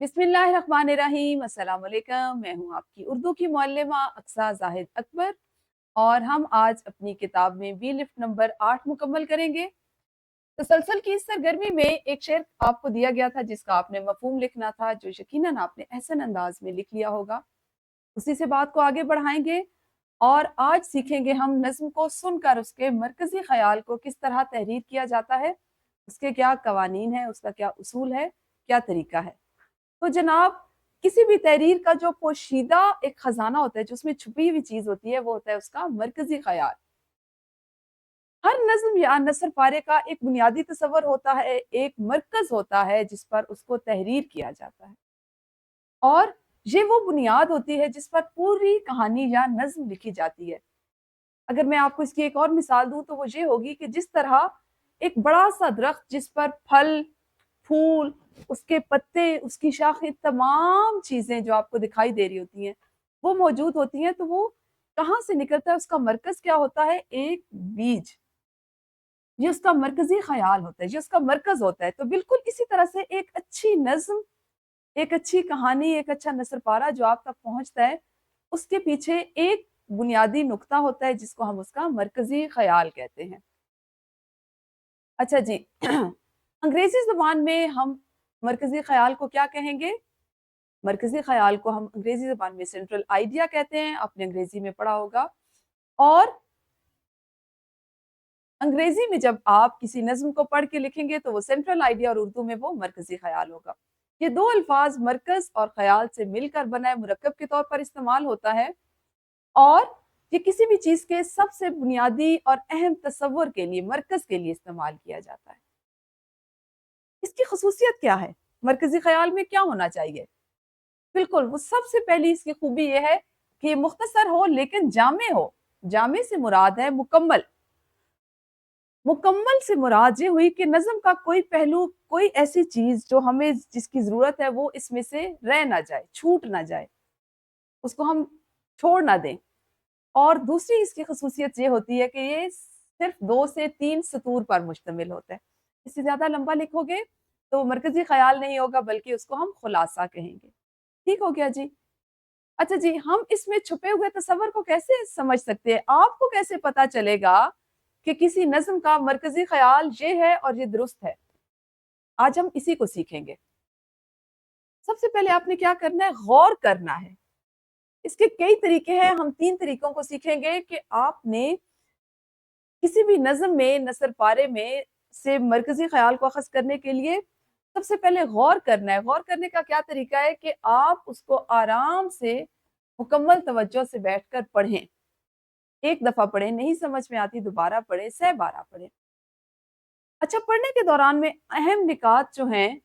बिस्मिल्लाहिर्रहमानिर्रहीम। अस्सलाम वालेकुम। मैं हूँ आपकी उर्दू की मुअल्लिमा अक्सा जाहिद अकबर और हम आज अपनी किताब में बी लिफ्ट नंबर 8 मुकम्मल करेंगे। तसलसल की इस सरगर्मी में एक शेर आपको दिया गया था जिसका आपने मफहूम लिखना था, जो यकीनन आपने एहसन अंदाज में लिख लिया होगा। उसी से बात को आगे बढ़ाएंगे और आज सीखेंगे हम नज़्म को सुनकर उसके मरकज़ी ख़याल को किस तरह तहरीर किया जाता है, उसके क्या कवानीन है, उसका क्या उसूल है, क्या तरीका है। तो जनाब, किसी भी तहरीर का जो पोशीदा एक खजाना होता है, जो उसमें छुपी हुई चीज होती है, वो होता है उसका मरकजी ख्याल। हर नज्म या नसर पारे का एक बुनियादी तसव्वुर होता है, एक मरकज होता है जिस पर उसको तहरीर किया जाता है और ये वो बुनियाद होती है जिस पर पूरी कहानी या नज्म लिखी जाती है। अगर मैं आपको इसकी एक और मिसाल दूं तो वो ये होगी कि जिस तरह एक बड़ा सा दरख्त जिस पर फल, फूल, उसके पत्ते, उसकी शाखें, तमाम चीजें जो आपको दिखाई दे रही होती हैं वो मौजूद होती हैं, तो वो कहाँ से निकलता है, उसका मरकज क्या होता है? एक बीज। ये उसका मरकजी ख्याल होता है, ये उसका मरकज होता है। तो बिल्कुल इसी तरह से एक अच्छी नज्म, एक अच्छी कहानी, एक अच्छा नसर पारा जो आप तक पहुंचता है, उसके पीछे एक बुनियादी नुक्ता होता है जिसको हम उसका मरकजी ख्याल कहते हैं। अच्छा जी, अंग्रेजी जुबान में हम मरकजी ख्याल को क्या कहेंगे? मरकजी ख्याल को हम अंग्रेजी जुबान में सेंट्रल आइडिया कहते हैं। आपने अंग्रेजी में पढ़ा होगा। और अंग्रेजी में जब आप किसी नज्म को पढ़ के लिखेंगे तो वो सेंट्रल आइडिया और उर्दू में वो मरकजी ख्याल होगा। ये दो अल्फाज मरकज और ख्याल से मिलकर बना मुरक्कब के तौर पर इस्तेमाल होता है और ये किसी भी चीज के सबसे बुनियादी और अहम तस्वुर के लिए, मरकज के लिए इस्तेमाल किया जाता है। इसकी खसूसियत क्या है? मरकजी ख्याल में क्या होना चाहिए? बिल्कुल, वो सबसे पहली इसकी खूबी ये है कि ये मुख्तसर हो लेकिन जामे हो। जामे से मुराद है मुकम्मल। मुकम्मल से मुराद ये हुई कि नज़्म का कोई पहलू, कोई ऐसी चीज जो हमें जिसकी जरूरत है वो इसमें से रह ना जाए, छूट ना जाए, उसको हम छोड़ ना दें। और दूसरी इसकी खसूसियत ये होती है कि ये सिर्फ 2 से 3 सतूर पर मुश्तमिल होता है। इससे ज्यादा लंबा लिखोगे तो मरकजी ख्याल नहीं होगा, बल्कि उसको हम खुलासा कहेंगे। ठीक हो गया जी। अच्छा जी, हम इसमें छुपे हुए तस्वर को कैसे समझ सकते हैं? आपको कैसे पता चलेगा कि किसी नज्म का मरकजी ख्याल ये है और ये दुरुस्त है? आज हम इसी को सीखेंगे। सबसे पहले आपने क्या करना है? गौर करना है। इसके कई तरीके हैं, हम 3 तरीकों को सीखेंगे कि आपने किसी भी नज्म में, नसर पारे में से मरकजी ख्याल को अखज़ करने के लिए सबसे पहले गौर करना है। गौर करने का क्या तरीका है कि आप उसको आराम से मुकम्मल तवज्जो से बैठकर पढ़ें। एक दफा पढ़ें, नहीं समझ में आती दोबारा पढ़ें, सह बारह पढ़ें। अच्छा, पढ़ने के दौरान में अहम निकात जो हैं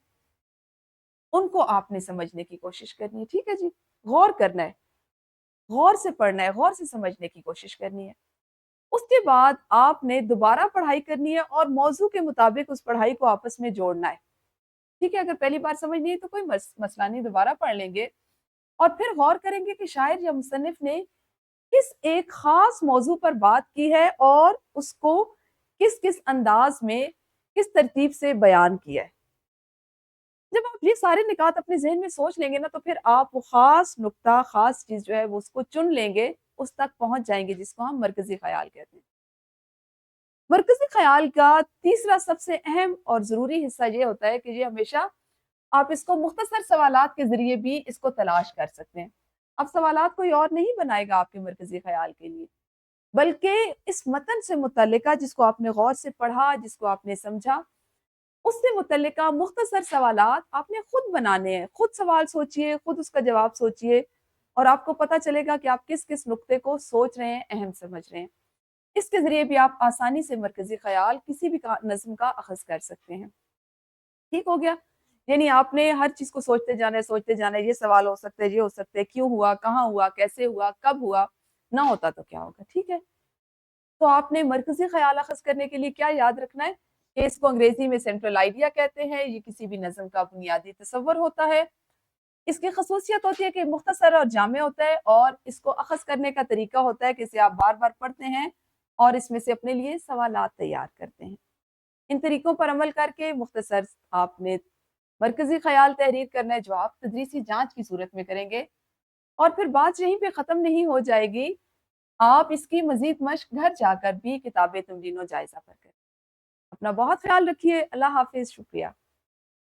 उनको आपने समझने की कोशिश करनी है। ठीक है जी, गौर करना है, गौर से पढ़ना है, गौर से समझने की कोशिश करनी है। उसके बाद आपने दोबारा पढ़ाई करनी है और मौजू के मुताबिक उस पढ़ाई को आपस में जोड़ना है। ठीक है, अगर पहली बार समझ नहीं है तो कोई मसला नहीं, दोबारा पढ़ लेंगे और फिर गौर करेंगे कि शायर या मुसन्निफ ने किस एक खास मौजू पर बात की है और उसको किस किस अंदाज में, किस तरतीब से बयान किया है। जब आप ये सारे निकात अपने ज़हन में सोच लेंगे ना, तो फिर आप वो ख़ास नुक्ता, ख़ास चीज़ जो है वो उसको चुन लेंगे, उस तक पहुँच जाएँगे जिसको हम मरकज़ी ख़याल कहते हैं। मरकज़ी ख़याल का तीसरा सबसे अहम और ज़रूरी हिस्सा ये होता है कि ये हमेशा आप इसको मुख्तसर सवालात के ज़रिए भी इसको तलाश कर सकते हैं। अब सवालात कोई और नहीं बनाएगा आपके मरकज़ी ख़याल के लिए, बल्कि इस मतन से मुतल्लिका जिसको आपने गौर से पढ़ा, जिसको आपने समझा, उससे मुतल्लिका मुख्तसर सवालात आपने खुद बनाने हैं। खुद सवाल सोचिए, खुद उसका जवाब सोचिए और आपको पता चलेगा कि आप किस किस नुक्ते को सोच रहे हैं, अहम समझ रहे हैं। इसके जरिए भी आप आसानी से मरकजी ख्याल किसी भी नज्म का अखज़ कर सकते हैं। ठीक हो गया? यानी आपने हर चीज को सोचते जाना है, ये सवाल हो सकते हैं, ये हो सकते हैं, क्यों हुआ, कहाँ हुआ, कैसे हुआ, कब हुआ, ना होता तो क्या होगा। ठीक है, तो आपने मरकजी ख्याल अखज़ करने के लिए क्या याद रखना है कि इसको अंग्रेजी में सेंट्रल आइडिया कहते हैं। ये किसी भी नज़म का बुनियादी तसव्वुर होता है। इसकी खसूसियत होती है कि मुख्तसर और जामे होता है और इसको अखज़ करने का तरीका होता है कि इसे आप बार बार पढ़ते हैं और इसमें से अपने लिए सवालात तैयार करते हैं। इन तरीकों पर अमल करके मुख्तसर आपने مرکزی خیال تحریر کرنا ہے جو آپ تدریسی جانچ کی صورت میں کریں گے، اور پھر بات یہیں پہ ختم نہیں ہو جائے گی، آپ اس کی مزید مشق گھر جا کر بھی کتاب تمرین و جائزہ پر کریں۔ اپنا بہت خیال رکھیے، اللہ حافظ، شکریہ۔